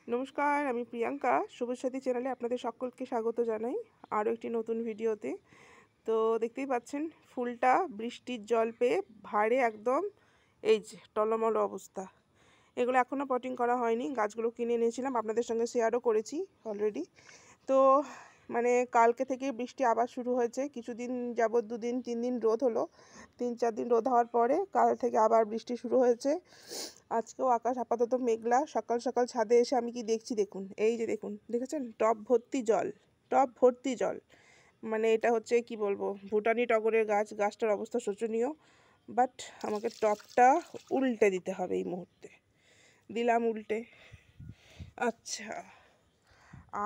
নমস্কার, আমি প্রিয়াঙ্কা। শুভসাথী চ্যানেলে আপনাদের সকলকে স্বাগত জানাই আরও একটি নতুন ভিডিওতে। তো দেখতেই পাচ্ছেন ফুলটা বৃষ্টির জল পেয়ে ভারে একদম এই যে টলমল অবস্থা। এগুলো এখনও পটিং করা হয়নি, গাছগুলো কিনে এনেছিলাম, আপনাদের সঙ্গে শেয়ারও করেছি অলরেডি। তো মানে কালকে থেকে বৃষ্টি আবার শুরু হয়েছে, কিছুদিন যাবৎ 2 দিন 3 দিন রোদ হলো, 3-4 দিন রোদ হওয়ার পরে কাল থেকে আবার বৃষ্টি শুরু হয়েছে। আজকেও আকাশ আপাতত মেঘলা। সকাল সকাল ছাদে এসে আমি কি দেখছি দেখুন, এই যে দেখুন, দেখেছেন টব ভর্তি জল, টব ভর্তি জল। মানে এটা হচ্ছে কি বলবো, ভুটানি টগরের গাছ, গাছটার অবস্থা শোচনীয়। বাট আমাকে টবটা উল্টে দিতে হবে এই মুহূর্তে। দিলাম উল্টে। আচ্ছা,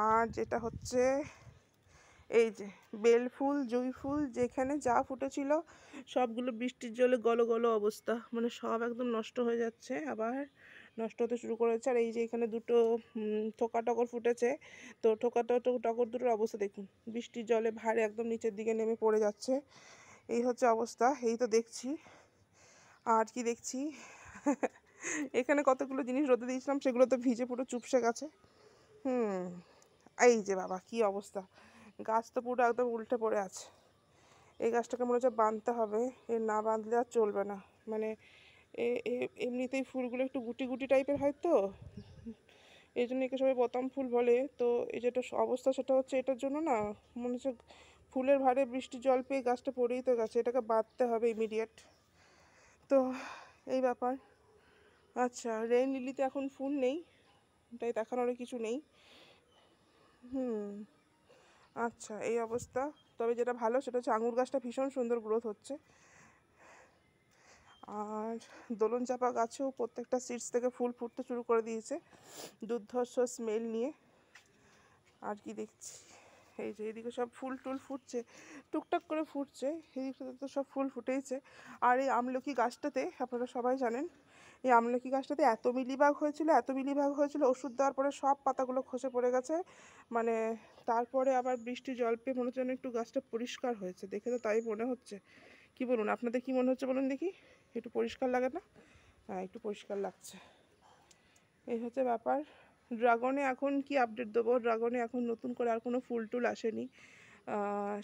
আর যেটা হচ্ছে এই যে বেল ফুল, জুঁই ফুল, যেখানে যা ফুটেছিল সবগুলো বৃষ্টির জলে গলো গলো অবস্থা, মানে সব একদম নষ্ট হয়ে যাচ্ছে, আবার নষ্ট হতে শুরু করেছে। আর এই যে এখানে দুটো থোকা টগর ফুটেছে, তো থোকা টগর দুটোর অবস্থা দেখুন, বৃষ্টির জলে ভারে একদম নিচের দিকে নেমে পড়ে যাচ্ছে। এই হচ্ছে অবস্থা, এই তো দেখছি। আর কি দেখছি এখানে কতগুলো জিনিস রোদে দিয়েছিলাম, সেগুলো তো ভিজে পুরো চুপসে গেছে। এই যে বাবা কি অবস্থা, গাছ তো পুরো একদম উল্টে পড়ে আছে। এই গাছটাকে মনে হচ্ছে বাঁধতে হবে, না বাঁধলে আর চলবে না। মানে এমনিতেই ফুলগুলো একটু গুটি গুটি টাইপের হয়, তো এই জন্য একে সবাই বোতাম ফুল বলে। তো এই যেটা অবস্থা সেটা হচ্ছে এটার জন্য না, মনে হচ্ছে ফুলের ভারে বৃষ্টির জল পেয়ে গাছটা পড়েই তো গেছে, এটাকে বাঁধতে হবে ইমিডিয়েট। তো এই ব্যাপার। আচ্ছা, রেইন লিলিতে এখন ফুল নেই, তাই দেখানোর কিছু নেই। আচ্ছা, এই অবস্থা। তবে যেটা ভালো সেটা হচ্ছে আঙুর গাছটা ভীষণ সুন্দর গ্রোথ হচ্ছে। আর দোলন চাপা গাছেও প্রত্যেকটা সিডস থেকে ফুল ফুটতে শুরু করে দিয়েছে, দুর্ধর্ষ স্মেল নিয়ে। আর কি দেখছি, এই যে এদিকে সব ফুল টুল ফুটছে, টুকটাক করে ফুটছে, এদিকটাতে তো সব ফুল ফুটেইছে। আর এই আমলকি গাছটাতে আপনারা সবাই জানেন, এই আমলকি গাছটাতে এত মিলিবাগ হয়েছিল, এত মিলিবাগ হয়েছিল, ওষুধ দেওয়ার পরে সব পাতাগুলো খসে পড়ে গেছে। মানে তারপরে আবার বৃষ্টি জল পেয়ে মনে হচ্ছে একটু গাছটা পরিষ্কার হয়েছে, দেখে তো তাই মনে হচ্ছে। কি বলুন, আপনাদের কি মনে হচ্ছে বলুন দেখি, একটু পরিষ্কার লাগে না? হ্যাঁ, একটু পরিষ্কার লাগছে। এই হচ্ছে ব্যাপার। ড্রাগনে এখন কি আপডেট দেবো, ড্রাগনে এখন নতুন করে আর কোনো ফুল টুল আসেনি।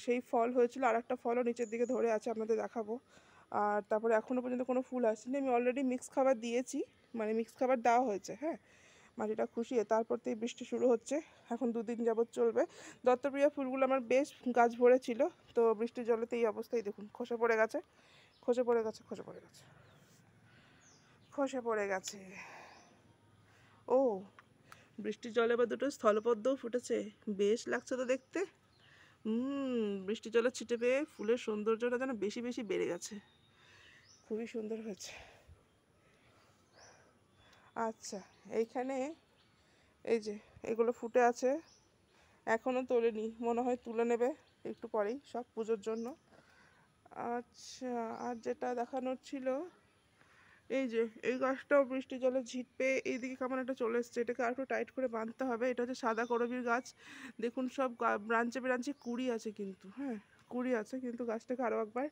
সেই ফল হয়েছিল, আর একটা ফলও নিচের দিকে ধরে আছে, আপনাদের দেখাবো। আর তারপরে এখনও পর্যন্ত কোনো ফুল আসেনি। আমি অলরেডি মিক্স খাবার দিয়েছি, মানে মিক্স খাবার দেওয়া হয়েছে, হ্যাঁ, মাটিটা খুশিয়ে। তারপর থেকে বৃষ্টি শুরু হচ্ছে, এখন 2 দিন যাবৎ চলবে। দত্তপ্রিয়া ফুলগুলো আমার বেশ গাছ ভরে ছিল, তো বৃষ্টির জলেতে এই অবস্থায় দেখুন খসে পড়ে গেছে, খসে পড়ে গেছে, খসে পড়ে গেছে, খসে পড়ে গেছে। ও, বৃষ্টির জলে বা দুটো স্থলপদ্মও ফুটেছে, বেশ লাগছে তো দেখতে। বৃষ্টির জলে ছিটে পেয়ে ফুলের সৌন্দর্যটা যেন বেশি বেশি বেড়ে গেছে, খুবই সুন্দর হয়েছে। আচ্ছা, এইখানে এই যে এগুলো ফুটে আছে, এখনও তোলেনি, মনে হয় তুলে নেবে একটু পরেই সব পুজোর জন্য। আচ্ছা, আর যেটা দেখানোর ছিল, এই যে এই গাছটাও বৃষ্টি জলে ঝিট পেয়ে এইদিকে কেমন একটা চলে এসছে, এটাকে আর একটু টাইট করে বাঁধতে হবে। এটা হচ্ছে সাদা করবীর গাছ, দেখুন সব ব্রাঞ্চে ব্রাঞ্চে কুড়ি আছে, কিন্তু হ্যাঁ কুড়ি আছে, কিন্তু গাছটাকে আরও একবার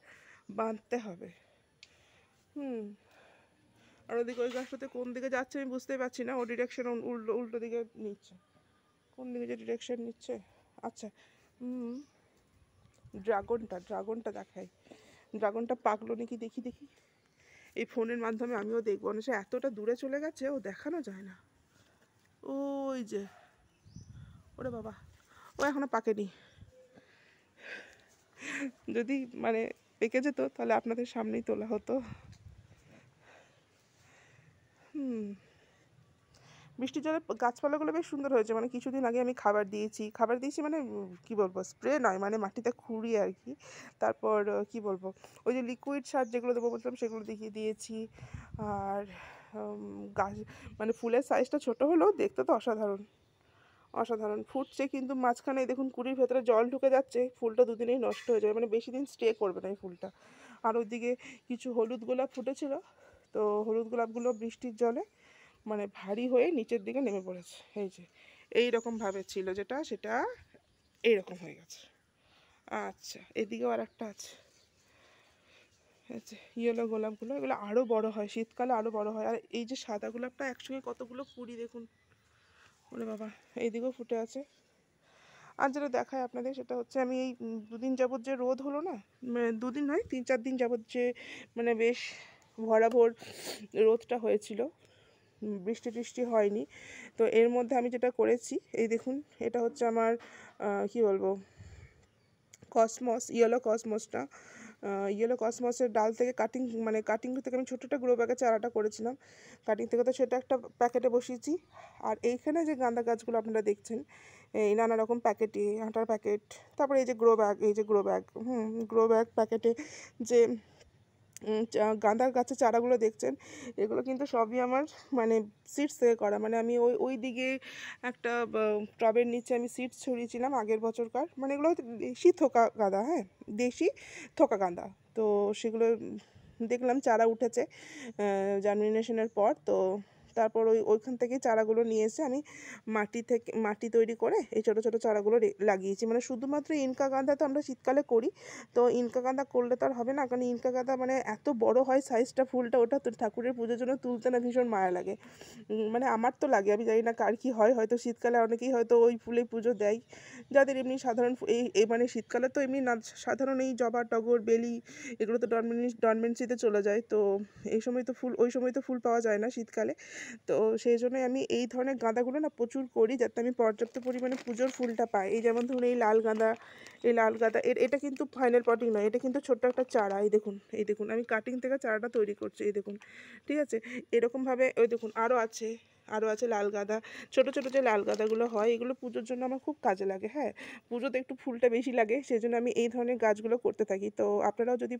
বাঁধতে হবে। আর ওদিকে ওই গাছটাতে কোন দিকে যাচ্ছে আমি বুঝতেই পারছি না, ও ডিরেকশন উল্টো উল্টো দিকে নিচ্ছে, কোন দিকে যে ডিরেকশন নিচ্ছে। আচ্ছা, ড্রাগনটা দেখাই, ড্রাগনটা পাকলো নাকি দেখি দেখি। এই ফোনের মাধ্যমে আমিও দেখবো না, সে এতটা দূরে চলে গেছে, ও দেখানো যায় না। ওই যে, ওরে বাবা, ও এখনো পাকেনি। যদি মানে পেকে যেত তাহলে আপনাদের সামনেই তোলা হতো। বৃষ্টির জলে গাছপালাগুলো বেশ সুন্দর হয়েছে। মানে কিছুদিন আগে আমি খাবার দিয়েছি, মানে কি বলবো, স্প্রে নয়, মানে মাটিতে খুঁড়িয়ে আর কি। তারপর কি বলবো, ওই যে লিকুইড সার যেগুলো দেবো বলছিলাম সেগুলো দিয়েছি। আর গাছ, মানে ফুলের সাইজটা ছোট হলেও দেখতে তো অসাধারণ, অসাধারণ ফুটছে। কিন্তু মাঝখানে দেখুন কুড়ির ভেতরে জল ঢুকে যাচ্ছে, ফুলটা 2 দিনেই নষ্ট হয়ে যাবে, মানে বেশি দিন স্টে করবে না এই ফুলটা। আর ওইদিকে কিছু হলুদ গোলাপ ফুটেছিল, তো হলুদ গোলাপগুলো বৃষ্টির জলে মানে ভারী হয়ে নিচের দিকে নেমে পড়েছে। এই যে এই রকমভাবে ছিল যেটা, সেটা এইরকম হয়ে গেছে। আচ্ছা, এদিকেও আর একটা আছে, আচ্ছা, ইয়েলো গোলাপগুলো, এগুলো আরও বড় হয়, শীতকালে আরও বড় হয়। আর এই যে সাদা গোলাপটা একসঙ্গে কতগুলো কুড়ি দেখুন ওরে বাবা, এইদিকেও ফুটে আছে। আর যেটা দেখায় আপনাদের সেটা হচ্ছে আমি এই দুদিন যাবৎ যে রোদ হলো না, মানে দুদিন নয় 3-4 দিন যাবৎ যে মানে বেশ ভরাভর রোদটা হয়েছিল, বৃষ্টি টিষ্টি হয়নি। তো এর মধ্যে আমি যেটা করেছি, এই দেখুন, এটা হচ্ছে আমার কি বলবো, কসমস, ইয়েলো কসমসটা, ইয়েলো কসমসের ডাল থেকে কাটিং থেকে আমি ছোটো একটা গ্রো ব্যাগে চারাটা করেছিলাম কাটিং থেকে, তো সেটা একটা প্যাকেটে বসিয়েছি। আর এইখানে যে গাঁদা গাছগুলো আপনারা দেখছেন, এই নানা রকম প্যাকেটে, আটার প্যাকেট, তারপরে এই যে গ্রো ব্যাগ প্যাকেটে যে গাঁদার গাছের চারাগুলো দেখছেন, এগুলো কিন্তু সবই আমার মানে সিডস থেকে করা। মানে আমি ওই দিকে একটা টবের নিচে আমি সিডস ছড়িয়েছিলাম আগের বছরকার, মানে এগুলো হয়তো দেশি থোকা গাঁদা, হ্যাঁ দেশি থোকা গাঁদা। তো সেগুলো দেখলাম চারা উঠেছে জার্মিনেশনের পর। তো তারপর ওইখান থেকেই চারাগুলো নিয়ে এসে আমি মাটি তৈরি করে এই ছোটো ছোটো চারাগুলো লাগিয়েছি। মানে শুধুমাত্র ইনকা গাঁদা তো আমরা শীতকালে করি, তো ইনকা গাঁদা করলে তো আর হবে না, কারণ ইনকা গাঁদা মানে এত বড় হয় সাইজটা, ফুলটা, ওটা তো ঠাকুরের পুজোর জন্য তুলতে না ভীষণ মায়া লাগে। মানে আমার তো লাগে, আমি জানি না কার কী হয়, হয়তো শীতকালে অনেকেই হয়তো ওই ফুলে পুজো দেয়, যাদের এমনি সাধারণ এই মানে শীতকালে তো এমনি না, সাধারণ এই জবা, টগর, বেলি, এগুলো তো ডরমেন্সিতে চলে যায়। তো এই সময় তো ফুল, ওই সময় তো ফুল পাওয়া যায় না শীতকালে। তো সেই জন্যই আমি এই ধরনের গাঁদাগুলো না প্রচুর করি, যাতে আমি পর্যাপ্ত পরিমাণে পুজোর ফুলটা পাই। এই যেমন ধরুন এই লাল গাঁদা, এটা কিন্তু ফাইনাল পটিং নয়, এটা কিন্তু ছোট্ট একটা চারা। এই দেখুন আমি কাটিং থেকে চারাটা তৈরি করছি, এই দেখুন, ঠিক আছে। এরকমভাবে ওই দেখুন আরও আছে লাল গাঁদা, ছোটো ছোটো যে লাল গাঁদাগুলো হয়, এগুলো পুজোর জন্য আমার খুব কাজে লাগে। হ্যাঁ, পুজোতে একটু ফুলটা বেশি লাগে, সেই জন্য আমি এই ধরনের গাছগুলো করতে থাকি। তো আপনারাও যদি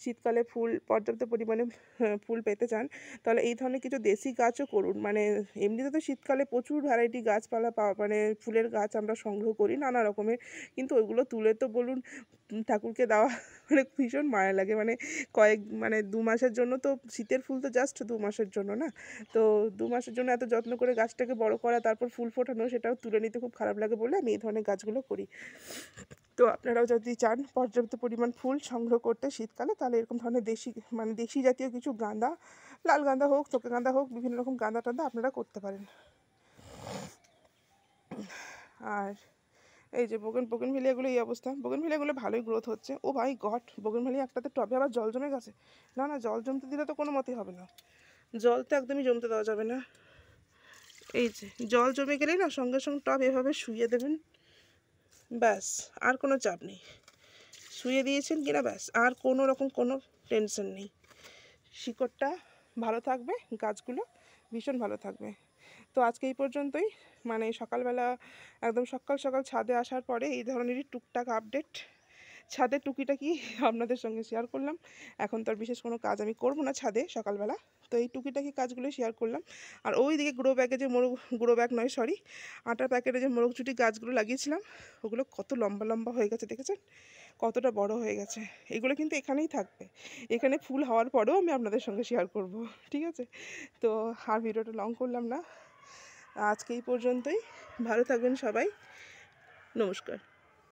শীতকালে পর্যাপ্ত পরিমাণে ফুল পেতে চান, তাহলে এই ধরনের কিছু দেশি গাছও করুন। মানে এমনিতে তো শীতকালে প্রচুর ভ্যারাইটি গাছপালা মানে ফুলের গাছ আমরা সংগ্রহ করি নানা রকমের, কিন্তু ওইগুলো তুলে তো বলুন ঠাকুরকে দেওয়া মানে ভীষণ মায়া লাগে। মানে 2 মাসের জন্য তো, শীতের ফুল তো জাস্ট 2 মাসের জন্য না, তো 2 মাসের জন্য এত যত্ন করে গাছটাকে বড় করা, তারপর ফুল ফোটানো, সেটাও তুলে নিতে খুব খারাপ লাগে বলে আমি এই ধরনের গাছগুলো করি। তো আপনারাও যদি চান পর্যাপ্ত পরিমাণ ফুল সংগ্রহ করতে শীতকালে, তাহলে এরকম ধরনের দেশি জাতীয় কিছু গাঁদা, লাল গাঁদা হোক, থোকা গাঁদা হোক, বিভিন্ন রকম গাঁদা টান্দা আপনারা করতে পারেন। আর এই যে বোগেনভেলিয়াগুলো এই অবস্থা, বোগেনভেলিয়াগুলো ভালোই গ্রোথ হচ্ছে। ও ভাই গড, বোগেনভেলিয়া একটাতে টবে আবার জল জমে গেছে। না না, জল জমতে দিলে তো কোনো মতেই হবে না, জল তো একদমই জমতে দেওয়া যাবে না। এই যে জল জমে গেলেই না সঙ্গে সঙ্গে টব এভাবে শুইয়ে দেবেন, ব্যাস, আর কোনো চাপ নেই। শুয়ে দিয়েছেন কিনা ব্যাস, আর কোনো রকম কোনো টেনশন নেই। শিকড়টা ভালো থাকবে, গাছগুলো ভীষণ ভালো থাকবে। তো আজকে এই পর্যন্তই। মানে সকালবেলা একদম সকাল সকাল ছাদে আসার পরে এই ধরনেরই টুকটাক আপডেট, ছাদের টুকিটাকি আপনাদের সঙ্গে শেয়ার করলাম। এখন তো আর বিশেষ কোনো কাজ আমি করব না ছাদে সকালবেলা, তো এই টুকিটাকি কাজগুলো শেয়ার করলাম। আর ওই দিকে আটার প্যাকেটে যে মোরগচুটি গাছগুলো লাগিয়েছিলাম, ওগুলো কত লম্বা লম্বা হয়ে গেছে দেখেছেন, কতটা বড় হয়ে গেছে। এগুলো কিন্তু এখানেই থাকবে, এখানে ফুল হওয়ার পরেও আমি আপনাদের সঙ্গে শেয়ার করব, ঠিক আছে। তো আর ভিডিওটা লং করলাম না, আজকে এই পর্যন্তই। ভালো থাকবেন সবাই, নমস্কার।